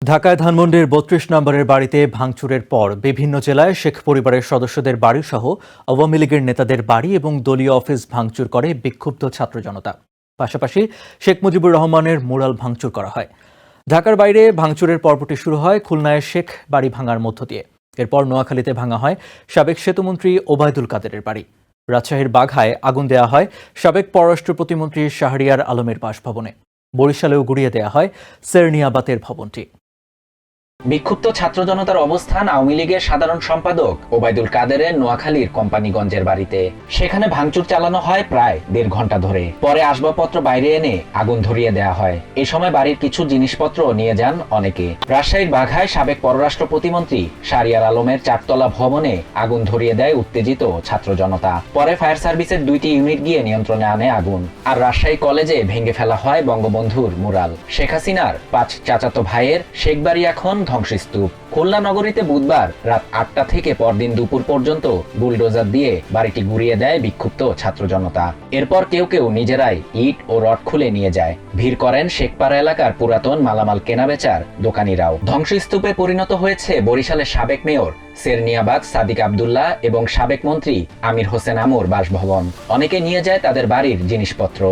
ঢাকায় ধানমন্ডির ৩২ নম্বরের বাড়িতে ভাঙচুরের পর বিভিন্ন জেলায় শেখ পরিবারের সদস্যদের বাড়িসহ আওয়ামী লীগের নেতাদের বাড়ি এবং দলীয় অফিস ভাঙচুর করে বিক্ষুব্ধ ছাত্র জনতা। পাশাপাশি শেখ মুজিবুর রহমানের মুরাল ভাঙচুর করা হয়। ঢাকার বাইরে ভাঙচুরের পর্বটি শুরু হয় খুলনায় শেখ বাড়ি ভাঙার মধ্য দিয়ে। এরপর নোয়াখালীতে ভাঙা হয় সাবেক সেতুমন্ত্রী ওবায়দুল কাদেরের বাড়ি। রাজশাহীর বাঘায় আগুন দেয়া হয় সাবেক পররাষ্ট্র প্রতিমন্ত্রী শাহরিয়ার আলমের বাসভবনে। বরিশালেও গুড়িয়ে দেয়া হয় সেরনিয়াবাতের ভবনটি। বিক্ষুব্ধ ছাত্র জনতার অবস্থান আওয়ামী লীগের সাধারণ সম্পাদক ওবায়দুল কাদেরের নোয়াখালীর কোম্পানিগঞ্জের বাড়িতে। সেখানে ভাঙচুর চালানো হয় প্রায় ১.৫ ঘন্টা ধরে। পরে আসবাবপত্র বাইরে এনে আগুন ধরিয়ে দেওয়া হয়। এ সময় বাড়ির কিছু জিনিসপত্র নিয়ে যান অনেকে। রাজশাহীর বাঘায় সাবেক পররাষ্ট্র প্রতিমন্ত্রী শাহরিয়ার আলমের ৪তলা ভবনে আগুন ধরিয়ে দেয় উত্তেজিত ছাত্র জনতা। পরে ফায়ার সার্ভিসের ২টি ইউনিট গিয়ে নিয়ন্ত্রণে আনে আগুন। আর রাজশাহী কলেজে ভেঙে ফেলা হয় বঙ্গবন্ধুর মুরাল। শেখ হাসিনার ৫ চাচাতো ভাইয়ের শেখ বাড়ি এখন ধ্বংসস্তূপ। খুলনা নগরীতে বুধবার রাত ৮টা থেকে পরদিন দুপুর পর্যন্ত বুলডোজার দিয়ে বাড়িটি গুড়িয়ে দেয় বিক্ষুব্ধ ছাত্র জনতা। এরপর কেউ কেউ নিজেরাই ইট ও রড খুলে নিয়ে যায়। ভিড় করেন শেখপাড়া এলাকার পুরাতন মালামাল কেনাবেচার দোকানিরাও। ধ্বংসস্তূপে পরিণত হয়েছে বরিশালের সাবেক মেয়র সেরনিয়াবাগ সাদিক আব্দুল্লাহ এবং সাবেক মন্ত্রী আমির হোসেন আমুর বাসভবন। অনেকে নিয়ে যায় তাদের বাড়ির জিনিসপত্র।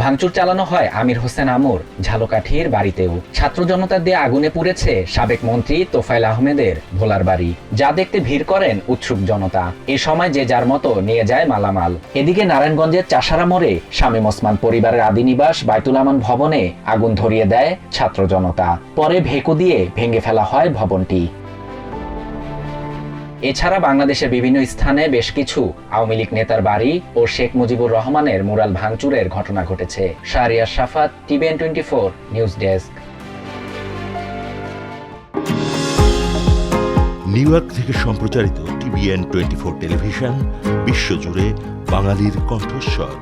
ভাঙচুর চালানো হয় আমির হোসেন আমুর ঝালকাঠির বাড়িতেও। ছাত্র জনতার দিয়ে আগুনে পুড়েছে সাবেক মন্ত্রী তোফায়েল আহমেদের ভোলার বাড়ি, যা দেখতে ভিড় করেন উৎসুক জনতা। এ সময় যে যার মতো নিয়ে যায় মালামাল। এদিকে নারায়ণগঞ্জের চাষারা মোড়ে শামীম ওসমান পরিবারের আদি নিবাস বাইতুল আমান ভবনে আগুন ধরিয়ে দেয় ছাত্র জনতা। পরে ভেকু দিয়ে ভেঙে ফেলা হয় ভবনটি। এছাড়া বাংলাদেশের বিভিন্ন স্থানে বেশ কিছু আওয়ামী লীগ নেতার বাড়ি ও শেখ মুজিবুর রহমানের মুরাল ভাঙচুরের ঘটনা ঘটেছে। শাহরিয়ার সাফাত, TVN 24 news desk. New York থেকে সম্প্রচারিত টিভিএন 24 টেলিভিশন বিশ্বজুড়ে বাঙালির কণ্ঠস্বর।